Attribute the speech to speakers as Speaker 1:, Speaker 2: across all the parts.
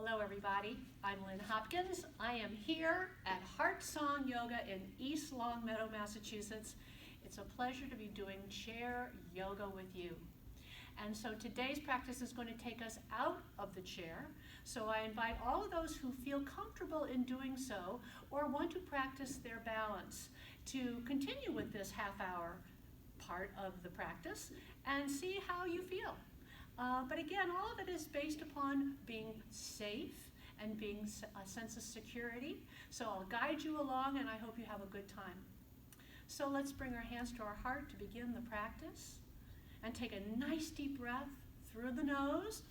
Speaker 1: Hello everybody, I'm Lyn Hopkins. I am here at Heartsong Yoga in East Longmeadow, Massachusetts. It's a pleasure to be doing chair yoga with you. And so today's practice is going to take us out of the chair. So I invite all of those who feel comfortable in doing so or want to practice their balance to continue with this half-hour part of the practice and see how you feel. But again, all of it is based upon being safe and being a sense of security. So I'll guide you along and I hope you have a good time. So let's bring our hands to our heart to begin the practice. And take a nice deep breath through the nose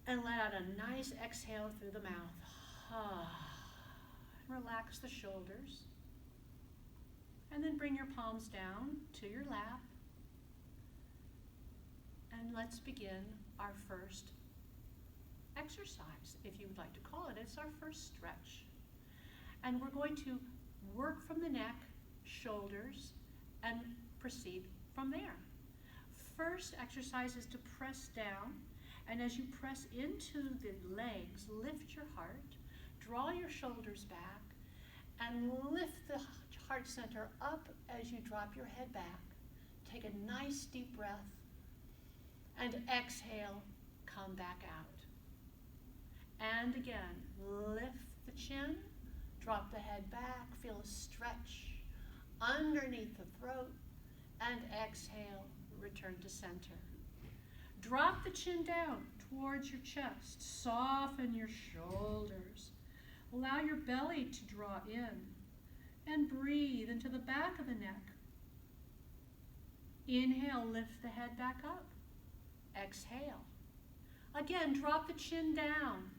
Speaker 1: and let out a nice exhale through the mouth. Relax the shoulders. And then bring your palms down to your lap. And let's begin our first exercise, if you would like to call it. It's our first stretch. And we're going to work from the neck, shoulders, and proceed from there. First exercise is to press down, and as you press into the legs, lift your heart, draw your shoulders back, and lift the heart center up as you drop your head back. Take a nice deep breath. And exhale, come back out. And again, lift the chin, drop the head back, feel a stretch underneath the throat, and exhale, return to center. Drop the chin down towards your chest, soften your shoulders. Allow your belly to draw in, and breathe into the back of the neck. Inhale, lift the head back up. Exhale. Again, drop the chin down.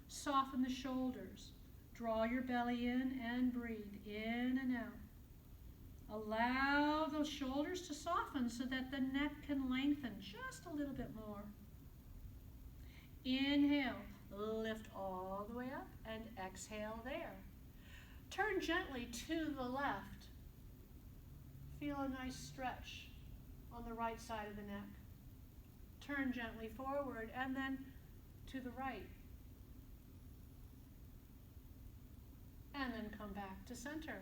Speaker 1: Soften the shoulders. Draw your belly in and breathe in and out. Allow those shoulders to soften so that the neck can lengthen just a little bit more. Inhale, lift all the way up and exhale there. Turn gently to the left. Feel a nice stretch on the right side of the neck. Turn gently forward and then to the right. And then come back to center.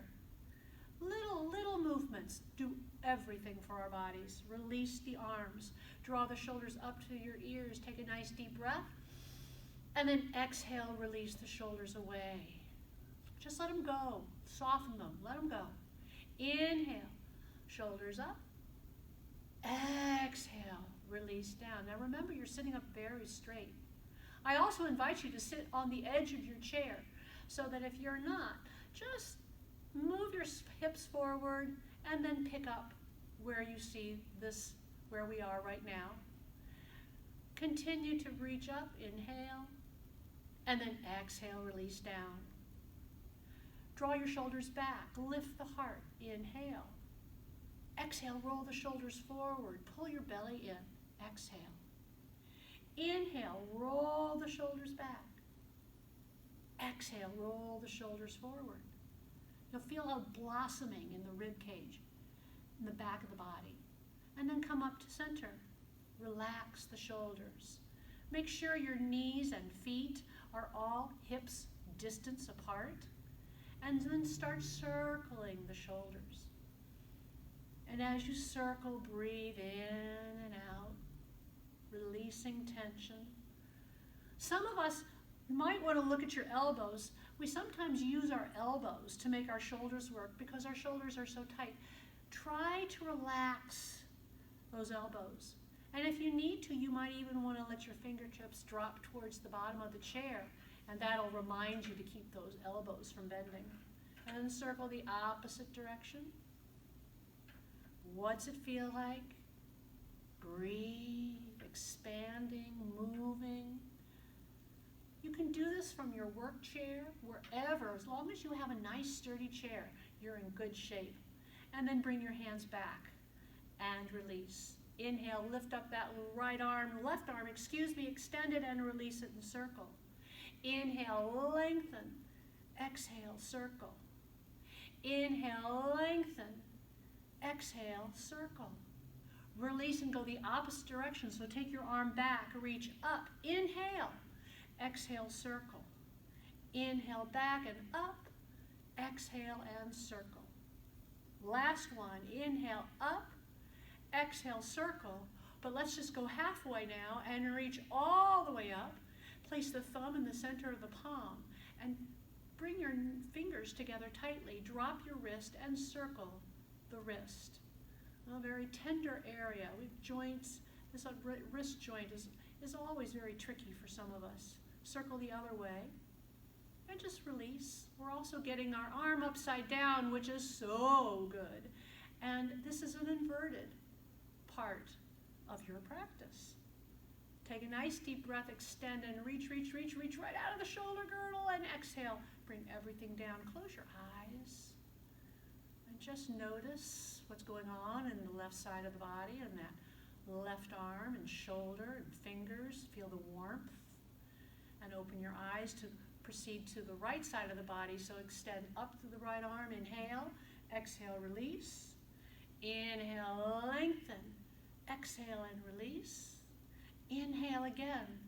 Speaker 1: Little movements do everything for our bodies. Release the arms. Draw the shoulders up to your ears. Take a nice deep breath. And then exhale, release the shoulders away. Just let them go. Soften them. Let them go. Inhale, shoulders up. Exhale, release down. Now remember, you're sitting up very straight. I also invite you to sit on the edge of your chair so that if you're not, just move your hips forward and then pick up where you see this, where we are right now. Continue to reach up, inhale, and then exhale, release down. Draw your shoulders back, lift the heart, inhale. Exhale, roll the shoulders forward, pull your belly in, exhale. Inhale, roll the shoulders back. Exhale, roll the shoulders forward. You'll feel a blossoming in the rib cage, in the back of the body. And then come up to center. Relax the shoulders. Make sure your knees and feet are all hips distance apart. And then start circling the shoulders. And as you circle, breathe in and out, releasing tension. Some of us might want to look at your elbows. We sometimes use our elbows to make our shoulders work because our shoulders are so tight. Try to relax those elbows. And if you need to, you might even want to let your fingertips drop towards the bottom of the chair, and that'll remind you to keep those elbows from bending. And then circle the opposite direction. What's it feel like? Breathe, expanding, moving. You can do this from your work chair, wherever. As long as you have a nice sturdy chair, you're in good shape. And then bring your hands back and release. Inhale, lift up that right arm, left arm, extend it and release it and circle. Inhale, lengthen. Exhale, circle. Inhale, lengthen. Exhale, circle. Release and go the opposite direction. So take your arm back, reach up, inhale, Exhale, circle. Inhale, back and up. Exhale and circle. Last one. Inhale, up. Exhale, circle. But let's just go halfway now and reach all the way up. Place the thumb in the center of the palm and bring your fingers together tightly. Drop your wrist and circle the wrist. A very tender area. We've joints. This wrist joint is always very tricky for some of us. Circle the other way and just release. We're also getting our arm upside down, which is so good. And this is an inverted part of your practice. Take a nice deep breath, extend and reach right out of the shoulder girdle and exhale. Bring everything down. Close your eyes and just notice what's going on in the left side of the body and that left arm and shoulder and fingers. Feel the warmth. And open your eyes to proceed to the right side of the body. So extend up to the right arm. Inhale. Exhale, release. Inhale, lengthen. Exhale and release. Inhale again.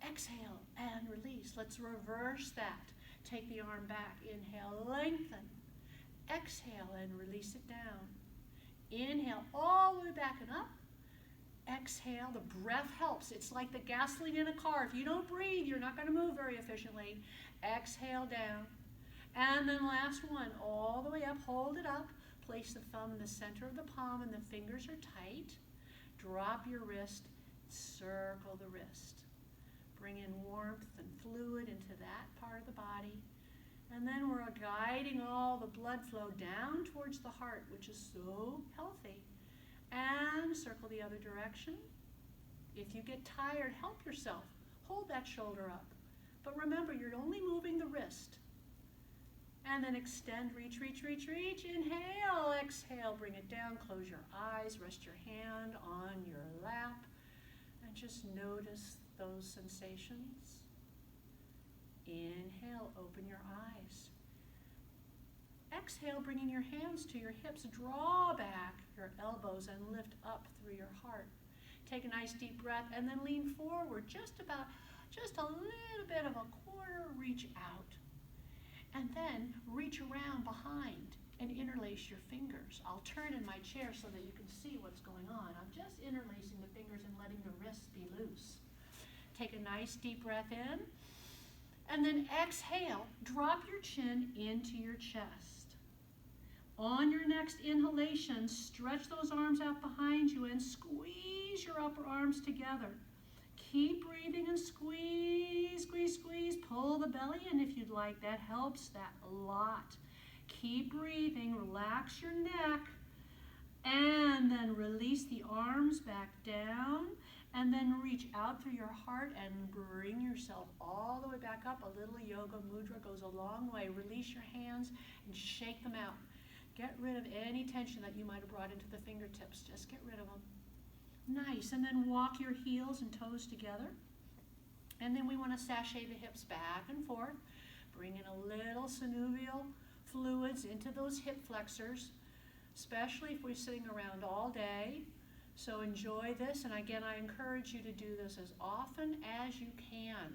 Speaker 1: Exhale and release. Let's reverse that. Take the arm back. Inhale, lengthen. Exhale and release it down. Inhale all the way back and up. Exhale. The breath helps. It's like the gasoline in a car. If you don't breathe, you're not going to move very efficiently. Exhale down. And then last one. All the way up. Hold it up. Place the thumb in the center of the palm and the fingers are tight. Drop your wrist. Circle the wrist. Bring in warmth and fluid into that part of the body. And then we're guiding all the blood flow down towards the heart, which is so healthy. And circle the other direction. If you get tired, help yourself. Hold that shoulder up. But remember, you're only moving the wrist. And then extend, reach. Inhale, exhale, bring it down. Close your eyes, rest your hand on your lap. And just notice those sensations. Inhale, open your eyes. Exhale, bringing your hands to your hips. Draw back your elbows and lift up through your heart. Take a nice deep breath and then lean forward just a little bit of a quarter reach out. And then reach around behind and interlace your fingers. I'll turn in my chair so that you can see what's going on. I'm just interlacing the fingers and letting the wrists be loose. Take a nice deep breath in. And then exhale, drop your chin into your chest. On your next inhalation, stretch those arms out behind you and squeeze your upper arms together. Keep breathing and squeeze. Pull the belly in if you'd like. That helps that a lot. Keep breathing, relax your neck, and then release the arms back down. And then reach out through your heart and bring yourself all the way back up. A little yoga mudra goes a long way. Release your hands and shake them out. Get rid of any tension that you might have brought into the fingertips. Just get rid of them. Nice. And then walk your heels and toes together. And then we want to sashay the hips back and forth. Bring in a little synovial fluids into those hip flexors, especially if we're sitting around all day. So enjoy this, and again, I encourage you to do this as often as you can.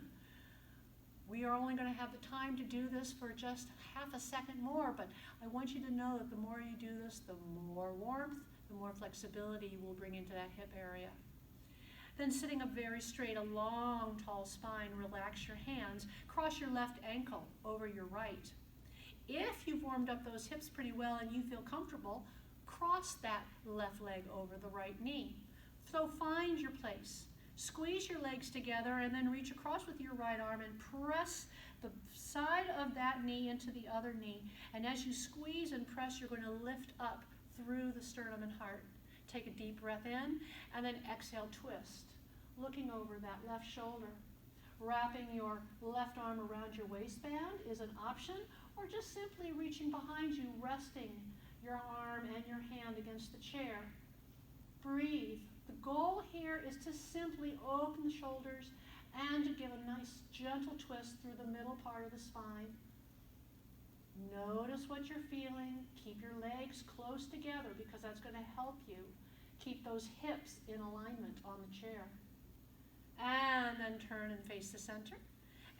Speaker 1: We are only going to have the time to do this for just half a second more, but I want you to know that the more you do this, the more warmth, the more flexibility you will bring into that hip area. Then sitting up very straight, a long, tall spine, relax your hands, cross your left ankle over your right. If you've warmed up those hips pretty well and you feel comfortable, cross that left leg over the right knee. So find your place. Squeeze your legs together and then reach across with your right arm and press the side of that knee into the other knee. And as you squeeze and press, you're going to lift up through the sternum and heart. Take a deep breath in and then exhale, twist. Looking over that left shoulder. Wrapping your left arm around your waistband is an option, or just simply reaching behind you, resting your arm and your hand against the chair. Breathe. The goal here is to simply open the shoulders and to give a nice gentle twist through the middle part of the spine. Notice what you're feeling. Keep your legs close together because that's going to help you keep those hips in alignment on the chair. And then turn and face the center.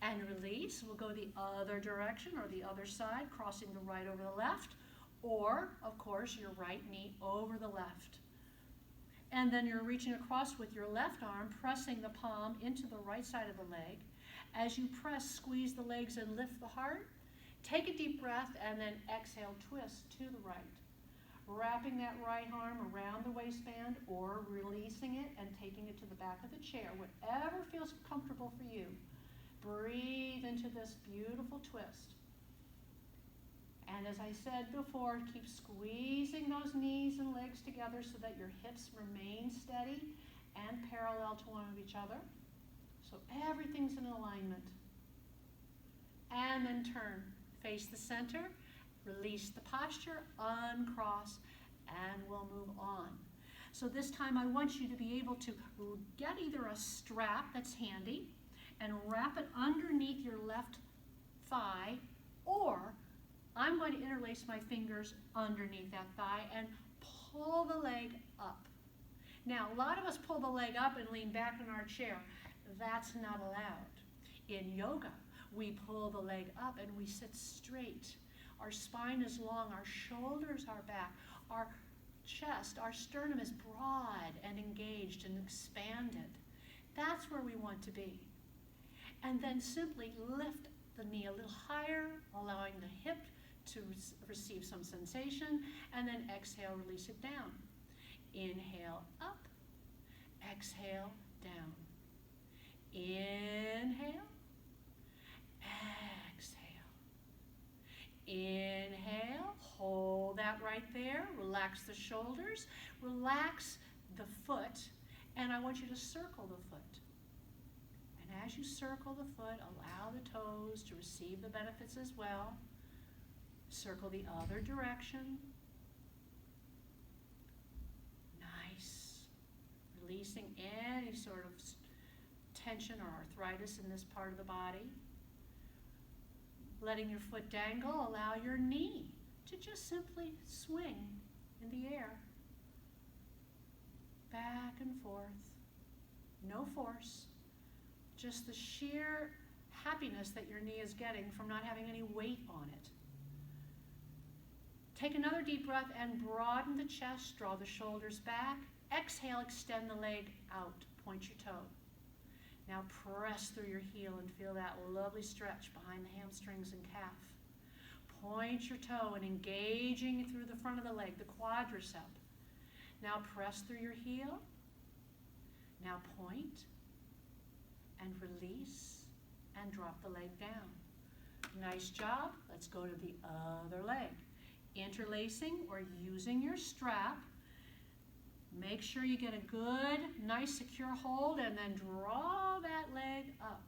Speaker 1: And release. We'll go the other direction or the other side, crossing the right over the left. Or, of course, your right knee over the left. And then you're reaching across with your left arm, pressing the palm into the right side of the leg. As you press, squeeze the legs and lift the heart. Take a deep breath and then exhale, twist to the right. Wrapping that right arm around the waistband or releasing it and taking it to the back of the chair, whatever feels comfortable for you. Breathe into this beautiful twist. And as I said before, keep squeezing those knees and legs together so that your hips remain steady and parallel to one of each other. So everything's in alignment. And then turn. Face the center. Release the posture. Uncross. And we'll move on. So this time I want you to be able to get either a strap that's handy and wrap it underneath your left thigh, or I'm going to interlace my fingers underneath that thigh and pull the leg up. Now, a lot of us pull the leg up and lean back in our chair. That's not allowed. In yoga, we pull the leg up and we sit straight. Our spine is long, our shoulders are back, our chest, our sternum is broad and engaged and expanded. That's where we want to be. And then simply lift the knee a little higher, allowing the hip to receive some sensation, and then exhale, release it down. Inhale, up. Exhale, down. Inhale. Exhale. Inhale. Hold that right there. Relax the shoulders. Relax the foot. And I want you to circle the foot. And as you circle the foot, allow the toes to receive the benefits as well. Circle the other direction. Nice. Releasing any sort of tension or arthritis in this part of the body. Letting your foot dangle, allow your knee to just simply swing in the air. Back and forth. No force. Just the sheer happiness that your knee is getting from not having any weight on it. Take another deep breath and broaden the chest, draw the shoulders back. Exhale, extend the leg out, point your toe. Now press through your heel and feel that lovely stretch behind the hamstrings and calf. Point your toe and engaging through the front of the leg, the quadricep. Now press through your heel. Now point and release and drop the leg down. Nice job. Let's go to the other leg. Interlacing or using your strap. Make sure you get a good, nice, secure hold and then draw that leg up.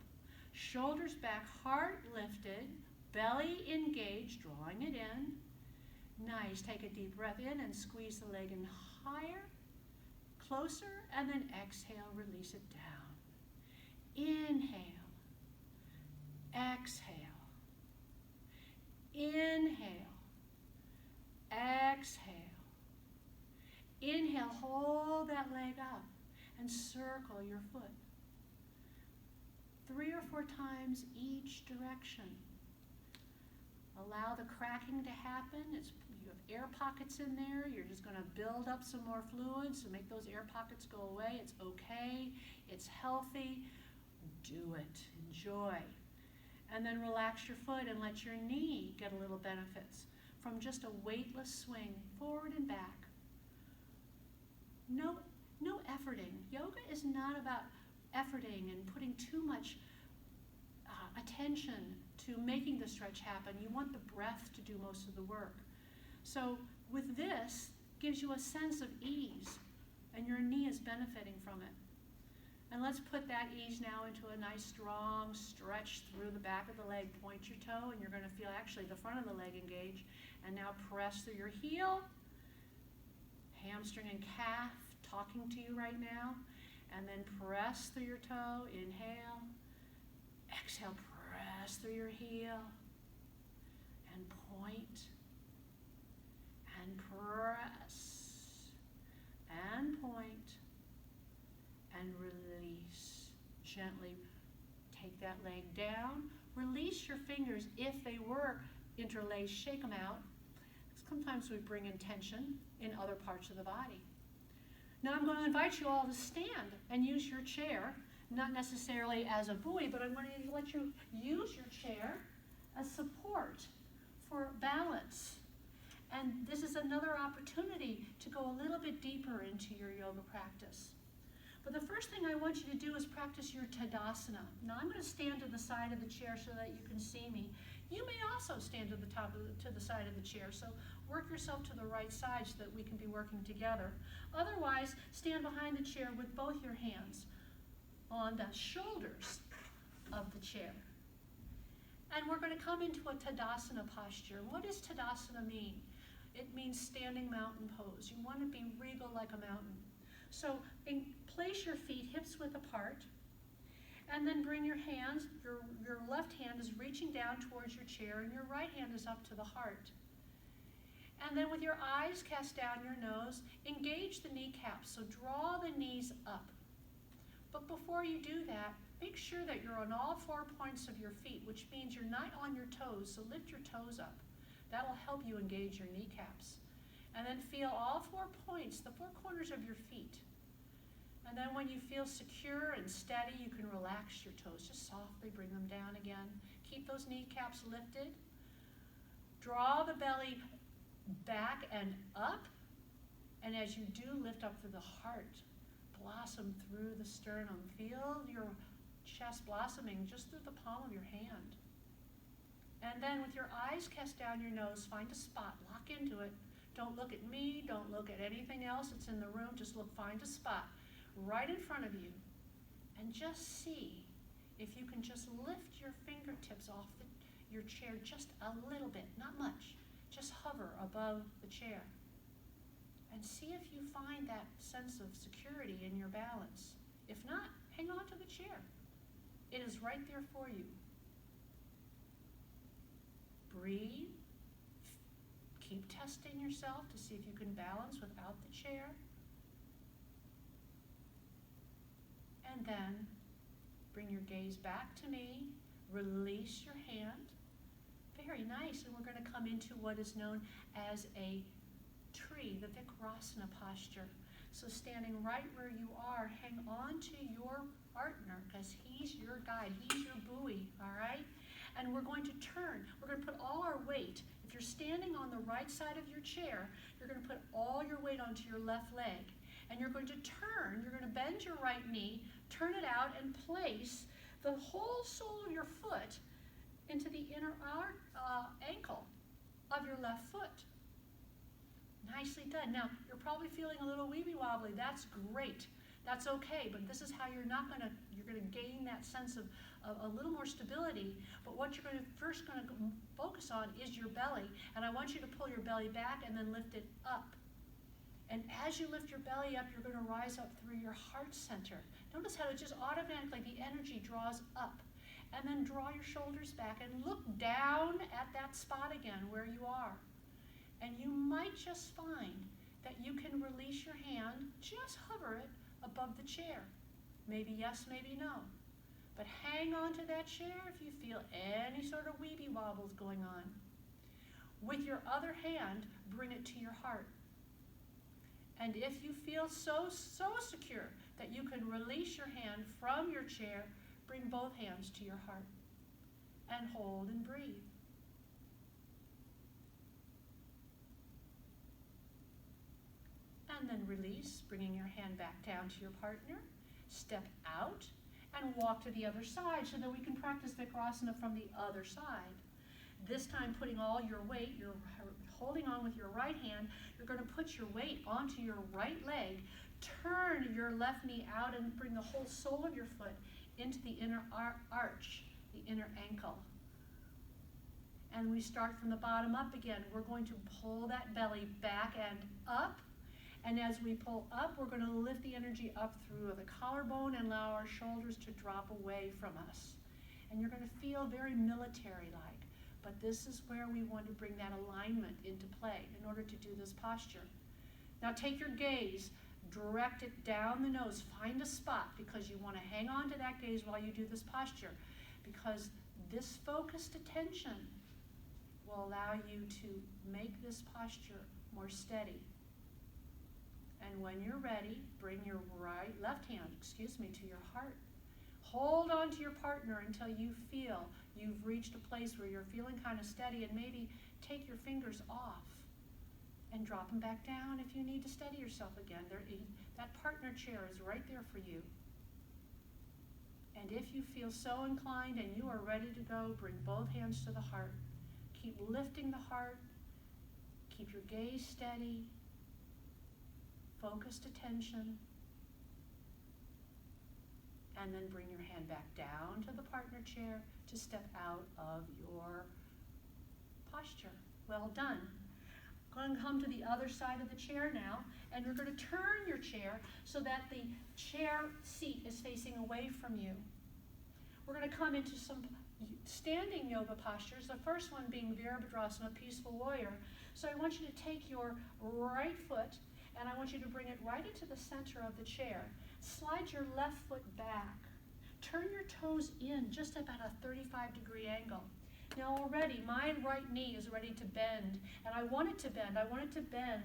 Speaker 1: Shoulders back, heart lifted, belly engaged, drawing it in. Nice. Take a deep breath in and squeeze the leg in higher, closer, and then exhale, release it down. Inhale, exhale, inhale, exhale. Inhale, hold that leg up and circle your foot. 3 or 4 times each direction. Allow the cracking to happen. You have air pockets in there. You're just going to build up some more fluid, so make those air pockets go away. It's okay. It's healthy. Do it. Enjoy. And then relax your foot and let your knee get a little benefits from just a weightless swing forward and back. No efforting. Yoga is not about efforting and putting too much attention to making the stretch happen. You want the breath to do most of the work. So with this, gives you a sense of ease, and your knee is benefiting from it. And let's put that ease now into a nice strong stretch through the back of the leg. Point your toe, and you're going to feel actually the front of the leg engage. And now press through your heel, hamstring and calf talking to you right now. And then press through your toe, inhale. Exhale, press through your heel. And point. And press. And point. And release. Gently Take that leg down. Release your fingers. If they were interlaced, shake them out. Sometimes we bring in tension in other parts of the body. Now I'm going to invite you all to stand and use your chair, not necessarily as a buoy, but I'm going to let you use your chair as support for balance. And this is another opportunity to go a little bit deeper into your yoga practice. But the first thing I want you to do is practice your Tadasana. Now I'm going to stand to the side of the chair so that you can see me. You may also stand to the side of the chair, so work yourself to the right side so that we can be working together. Otherwise, stand behind the chair with both your hands on the shoulders of the chair. And we're going to come into a Tadasana posture. What does Tadasana mean? It means standing mountain pose. You want to be regal like a mountain. So place your feet hips-width apart, and then bring your hands, your left hand is reaching down towards your chair, and your right hand is up to the heart. And then with your eyes cast down your nose, engage the kneecaps, so draw the knees up. But before you do that, make sure that you're on all 4 points of your feet, which means you're not on your toes, so lift your toes up. That will help you engage your kneecaps. And then feel all 4 points, the 4 corners of your feet. And then when you feel secure and steady, you can relax your toes. Just softly bring them down again. Keep those kneecaps lifted. Draw the belly back and up. And as you do, lift up through the heart. Blossom through the sternum. Feel your chest blossoming just through the palm of your hand. And then with your eyes cast down your nose, find a spot. Lock into it. Don't look at me. Don't look at anything else that's in the room. Just find a spot right in front of you, and just see if you can just lift your fingertips off your chair just a little bit, not much. Just hover above the chair and see if you find that sense of security in your balance. If not, hang on to the chair. It is right there for you. Breathe. Keep testing yourself to see if you can balance without the chair. And then bring your gaze back to me. Release your hand. Very nice. And we're going to come into what is known as a tree, the Vikrasana posture. So standing right where you are, hang on to your partner because he's your guide. He's your buoy, all right? And we're going to turn. We're going to put all our weight. If you're standing on the right side of your chair, you're going to put all your weight onto your left leg. And you're going to turn. You're going to bend your right knee, turn it out, and place the whole sole of your foot into the inner ankle of your left foot. Nicely done. Now, you're probably feeling a little weeby wobbly. That's great. That's okay, but this is how you're going to gain that sense of a little more stability. But what you're first going to focus on is your belly. And I want you to pull your belly back and then lift it up. And as you lift your belly up, you're going to rise up through your heart center. Notice how it just automatically, the energy draws up. And then draw your shoulders back and look down at that spot again where you are. And you might just find that you can release your hand, just hover it above the chair. Maybe yes, maybe no. But hang on to that chair if you feel any sort of weeby wobbles going on. With your other hand, bring it to your heart. And if you feel so secure that you can release your hand from your chair, bring both hands to your heart and hold and breathe. And then release, bringing your hand back down to your partner. Step out and walk to the other side so that we can practice Vikrasana from the other side. This time putting all your weight, you're holding on with your right hand, you're going to put your weight onto your right leg, turn your left knee out and bring the whole sole of your foot into the inner arch, the inner ankle. And we start from the bottom up again. We're going to pull that belly back and up. And as we pull up, we're going to lift the energy up through the collarbone and allow our shoulders to drop away from us. And you're going to feel very military-like. But this is where we want to bring that alignment into play in order to do this posture. Now take your gaze Direct it down the nose. Find a spot, because you want to hang on to that gaze while you do this posture, because this focused attention will allow you to make this posture more steady. And when you're ready, bring your left hand to your heart. Hold on to your partner until you feel you've reached a place where you're feeling kind of steady, and maybe take your fingers off and drop them back down if you need to steady yourself again. That partner chair is right there for you. And if you feel so inclined and you are ready to go, bring both hands to the heart. Keep lifting the heart. Keep your gaze steady. Focused attention. And then bring your hand back down to the partner chair to step out of your posture. Well done. Going to come to the other side of the chair now, and we're going to turn your chair so that the chair seat is facing away from you. We're going to come into some standing yoga postures, the first one being Virabhadrasana, Peaceful Warrior. So I want you to take your right foot, and I want you to bring it right into the center of the chair. Slide your left foot back. Turn your toes in just about a 35-degree angle. Now already, my right knee is ready to bend, and I want it to bend. I want it to bend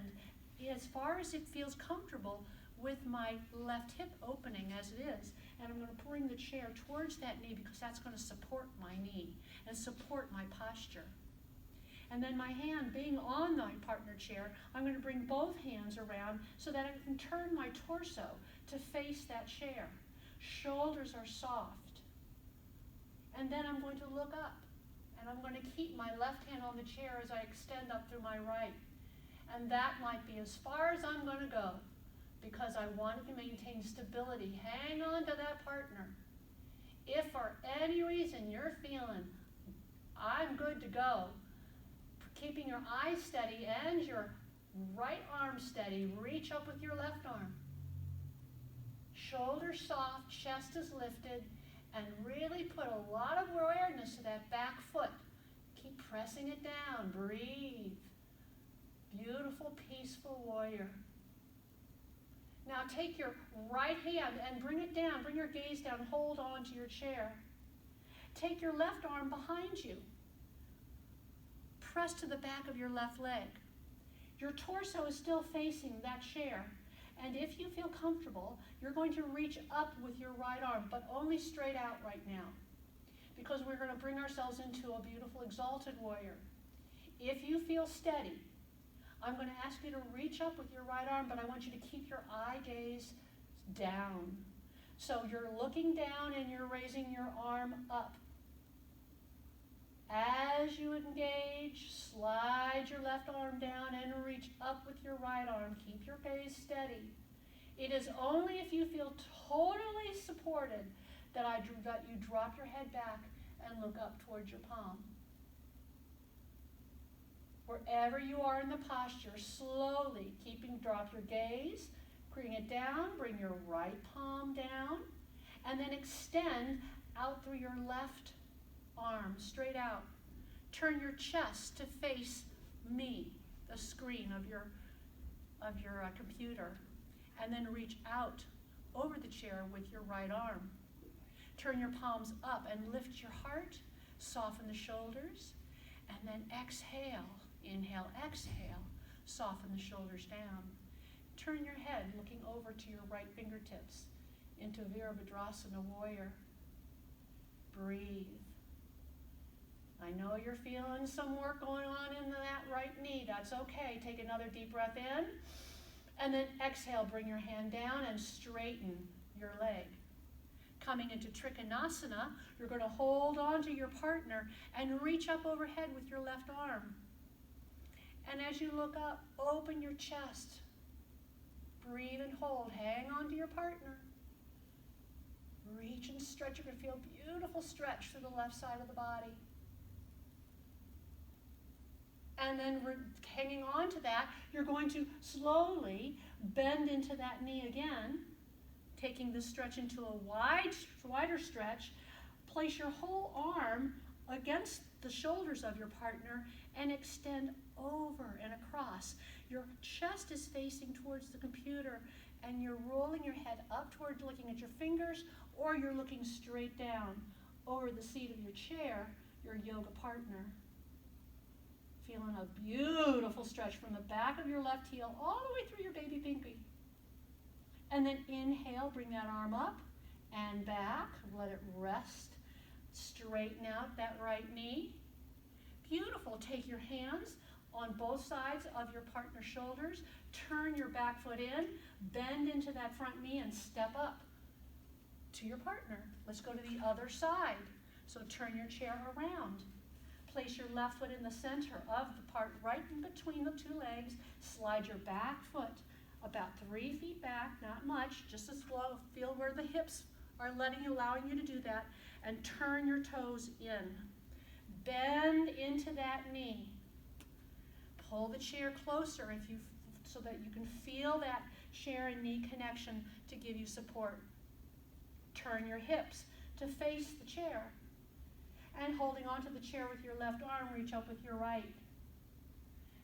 Speaker 1: as far as it feels comfortable with my left hip opening as it is. And I'm going to bring the chair towards that knee, because that's going to support my knee and support my posture. And then my hand being on my partner chair, I'm going to bring both hands around so that I can turn my torso to face that chair. Shoulders are soft. And then I'm going to look up. And I'm going to keep my left hand on the chair as I extend up through my right. And that might be as far as I'm going to go, because I wanted to maintain stability. Hang on to that partner. If for any reason you're feeling, I'm good to go, keeping your eyes steady and your right arm steady, reach up with your left arm. Shoulders soft, chest is lifted, and really put a lot of awareness to that back foot. Keep pressing it down. Breathe. Beautiful, peaceful warrior. Now take your right hand and bring it down. Bring your gaze down. Hold on to your chair. Take your left arm behind you. Press to the back of your left leg. Your torso is still facing that chair. And if you feel comfortable, you're going to reach up with your right arm, but only straight out right now, because we're going to bring ourselves into a beautiful exalted warrior. If you feel steady, I'm going to ask you to reach up with your right arm, but I want you to keep your eye gaze down. So you're looking down and you're raising your arm up. As you engage, slide your left arm down and reach up with your right arm. Keep your gaze steady. It is only if you feel totally supported that you drop your head back and look up towards your palm. Wherever you are in the posture, slowly drop your gaze, bring it down, bring your right palm down, and then extend out through your left arm, straight out. Turn your chest to face me, the screen of your computer, and then reach out over the chair with your right arm. Turn your palms up and lift your heart, soften the shoulders, and then exhale. Inhale, exhale, soften the shoulders down. Turn your head looking over to your right fingertips into Virabhadrasana warrior. Breathe. I know you're feeling some work going on in that right knee. That's okay. Take another deep breath in. And then exhale, bring your hand down and straighten your leg. Coming into Trikonasana, you're going to hold on to your partner and reach up overhead with your left arm. And as you look up, open your chest. Breathe and hold. Hang on to your partner. Reach and stretch. You're going to feel a beautiful stretch through the left side of the body. And then hanging on to that, you're going to slowly bend into that knee again, taking the stretch into a wider stretch. Place your whole arm against the shoulders of your partner and extend over and across. Your chest is facing towards the computer and you're rolling your head up toward looking at your fingers, or you're looking straight down over the seat of your chair, your yoga partner. Feeling a beautiful stretch from the back of your left heel all the way through your baby pinky. And then inhale, bring that arm up and back. Let it rest. Straighten out that right knee. Beautiful. Take your hands on both sides of your partner's shoulders. Turn your back foot in. Bend into that front knee and step up to your partner. Let's go to the other side. So turn your chair around. Place your left foot in the center of the part right in between the two legs. Slide your back foot about 3 feet back, not much, just as slow. Feel where the hips are allowing you to do that. And turn your toes in. Bend into that knee. Pull the chair closer so that you can feel that chair and knee connection to give you support. Turn your hips to face the chair. And holding onto the chair with your left arm, reach up with your right.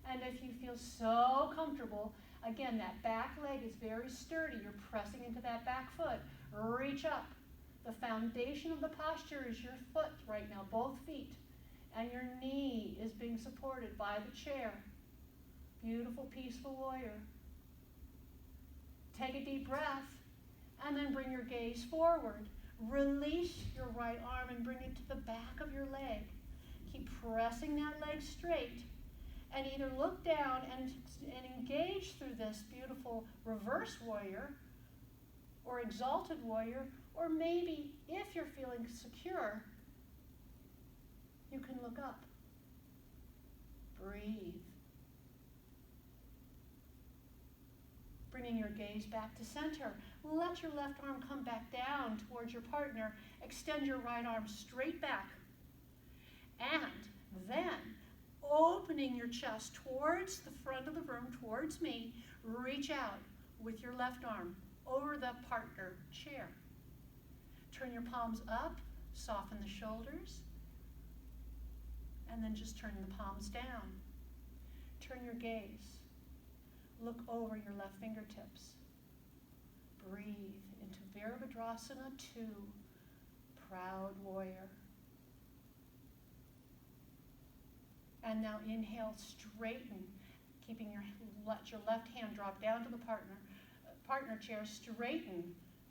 Speaker 1: And if you feel so comfortable, again, that back leg is very sturdy. You're pressing into that back foot. Reach up. The foundation of the posture is your foot right now, both feet. And your knee is being supported by the chair. Beautiful, peaceful warrior. Take a deep breath, and then bring your gaze forward. Release your right arm and bring it to the back of your leg. Keep pressing that leg straight, and either look down and engage through this beautiful reverse warrior or exalted warrior, or maybe if you're feeling secure, you can look up. Breathe. Bringing your gaze back to center. Let your left arm come back down towards your partner. Extend your right arm straight back. And then, opening your chest towards the front of the room, towards me, reach out with your left arm over the partner chair. Turn your palms up, soften the shoulders, and then just turn the palms down. Turn your gaze. Look over your left fingertips. Breathe into Virabhadrasana 2, Proud Warrior. And now inhale, straighten, let your left hand drop down to the partner chair, straighten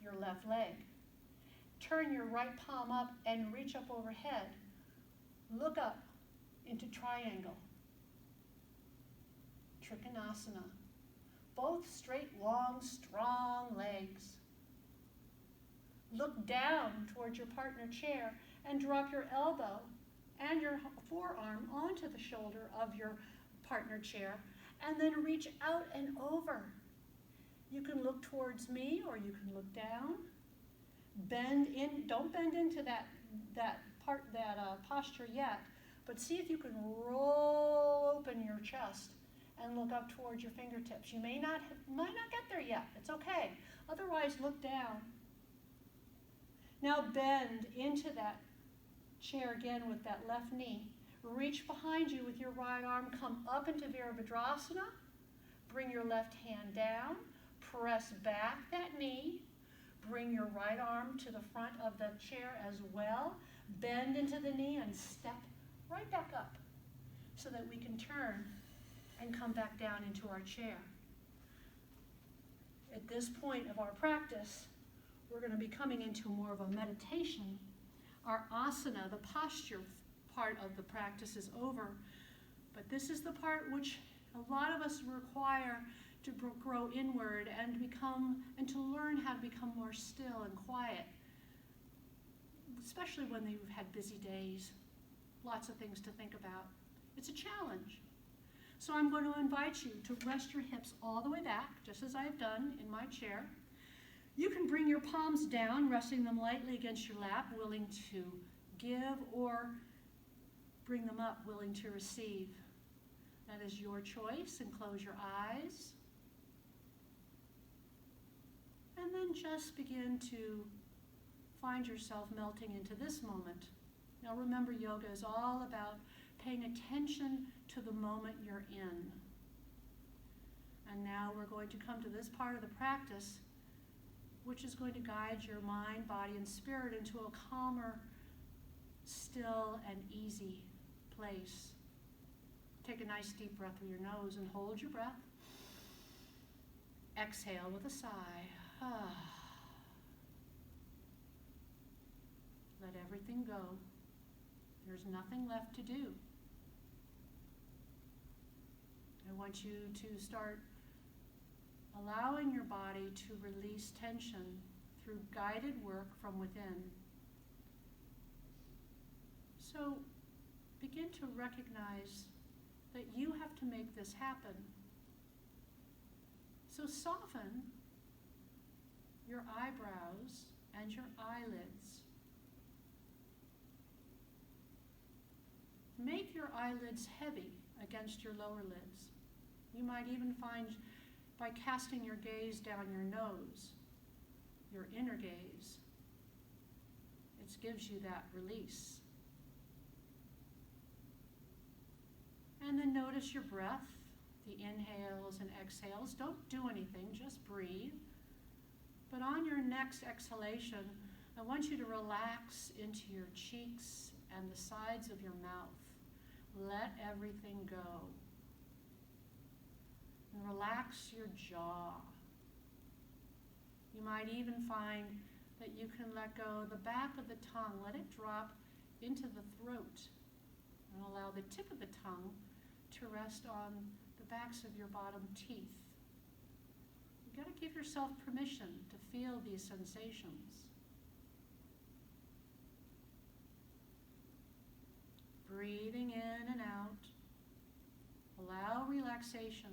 Speaker 1: your left leg. Turn your right palm up and reach up overhead. Look up into triangle. Trikonasana. Both straight, long, strong legs. Look down towards your partner chair and drop your elbow and your forearm onto the shoulder of your partner chair, and then reach out and over. You can look towards me or you can look down. Bend in, don't bend into that posture yet, but see if you can roll open your chest and look up towards your fingertips. You might not get there yet. It's okay. Otherwise, look down. Now bend into that chair again with that left knee. Reach behind you with your right arm. Come up into Virabhadrasana. Bring your left hand down. Press back that knee. Bring your right arm to the front of the chair as well. Bend into the knee and step right back up so that we can turn and come back down into our chair. At this point of our practice, we're going to be coming into more of a meditation. Our asana, the posture part of the practice, is over, but this is the part which a lot of us require to grow inward and to learn how to become more still and quiet, especially when you've had busy days, lots of things to think about. It's a challenge. So I'm going to invite you to rest your hips all the way back, just as I've done in my chair. You can bring your palms down, resting them lightly against your lap, willing to give, or bring them up, willing to receive. That is your choice, and close your eyes. And then just begin to find yourself melting into this moment. Now remember, yoga is all about paying attention to the moment you're in. And now we're going to come to this part of the practice, which is going to guide your mind, body, and spirit into a calmer, still, and easy place. Take a nice deep breath through your nose and hold your breath. Exhale with a sigh. Let everything go. There's nothing left to do. I want you to start allowing your body to release tension through guided work from within. So begin to recognize that you have to make this happen. So soften your eyebrows and your eyelids. Make your eyelids heavy against your lower lids. You might even find, by casting your gaze down your nose, your inner gaze, it gives you that release. And then notice your breath, the inhales and exhales. Don't do anything, just breathe. But on your next exhalation, I want you to relax into your cheeks and the sides of your mouth. Let everything go. And relax your jaw. You might even find that you can let go the back of the tongue. Let it drop into the throat. And allow the tip of the tongue to rest on the backs of your bottom teeth. You've got to give yourself permission to feel these sensations. Breathing in and out. Allow relaxation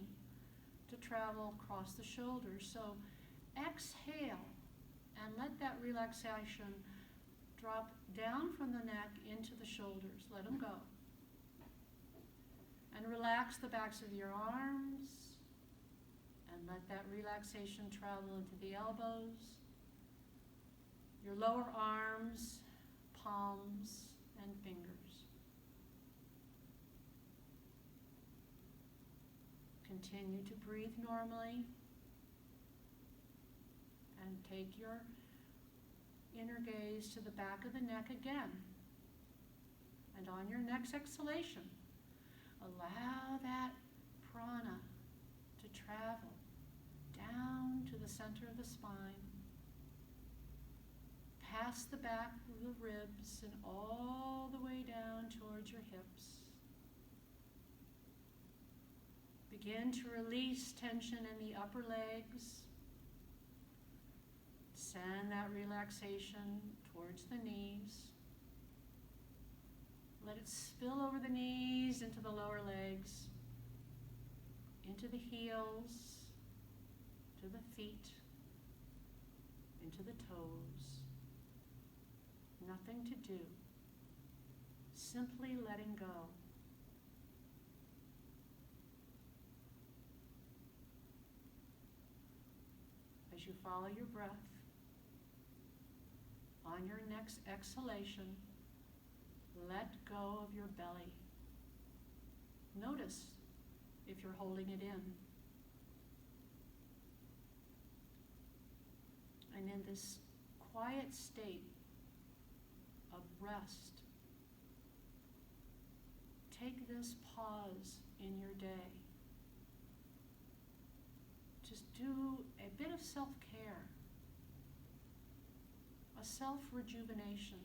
Speaker 1: to travel across the shoulders. So exhale and let that relaxation drop down from the neck into the shoulders. Let them go. And relax the backs of your arms and let that relaxation travel into the elbows, your lower arms, palms, and fingers. Continue to breathe normally and take your inner gaze to the back of the neck again. And on your next exhalation, allow that prana to travel down to the center of the spine, past the back of the ribs and all the way down towards your hips. Begin to release tension in the upper legs. Send that relaxation towards the knees. Let it spill over the knees into the lower legs, into the heels, to the feet, into the toes. Nothing to do. Simply letting go. As you follow your breath, on your next exhalation, let go of your belly. Notice if you're holding it in. And in this quiet state of rest, take this pause in your day. Just do a bit of self-care, a self-rejuvenation.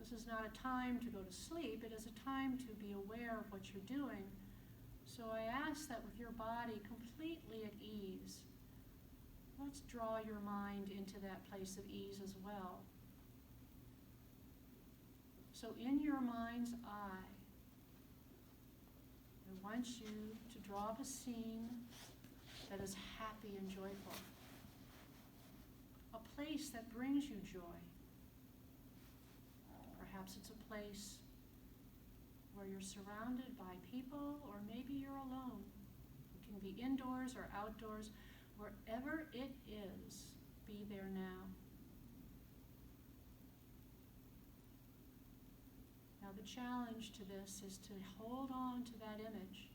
Speaker 1: This is not a time to go to sleep. It is a time to be aware of what you're doing. So I ask that with your body completely at ease, let's draw your mind into that place of ease as well. So in your mind's eye, I want you to draw up a scene that is happy and joyful. A place that brings you joy. Perhaps it's a place where you're surrounded by people, or maybe you're alone. It can be indoors or outdoors. Wherever it is, be there now. Now Now the challenge to this is to hold on to that image.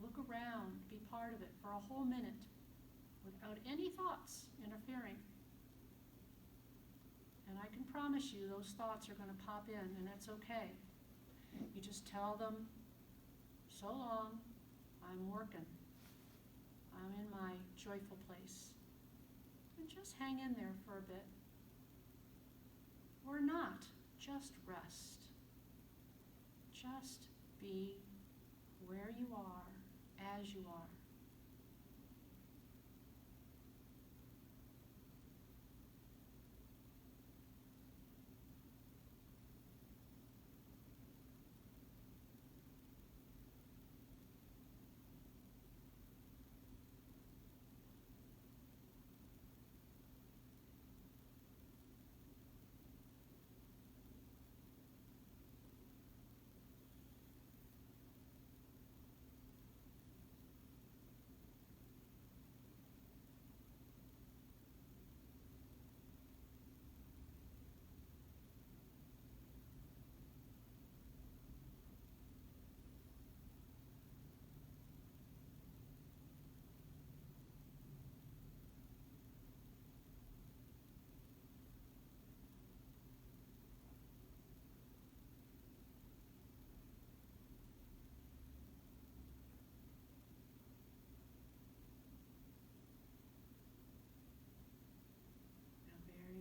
Speaker 1: Look around, be part of it for a whole minute without any thoughts interfering. And I can promise you those thoughts are going to pop in, and that's okay. You just tell them, so long, I'm working. I'm in my joyful place. And just hang in there for a bit. Or not, just rest. Just be where you are, as you are.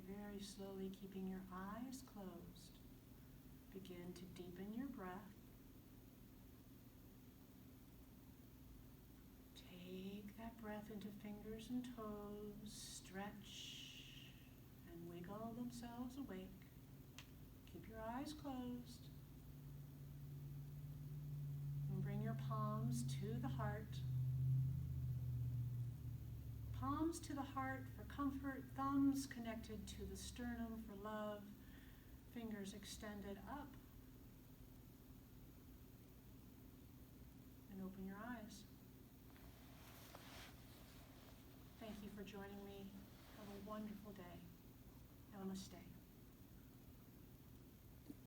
Speaker 1: Very slowly, keeping your eyes closed, begin to deepen your breath. Take that breath into fingers and toes, stretch and wiggle themselves awake. Keep your eyes closed. And bring your palms to the heart. Palms to the heart for comfort, thumbs connected to the sternum for love, fingers extended up. And open your eyes. Thank you for joining me. Have a wonderful day. Namaste.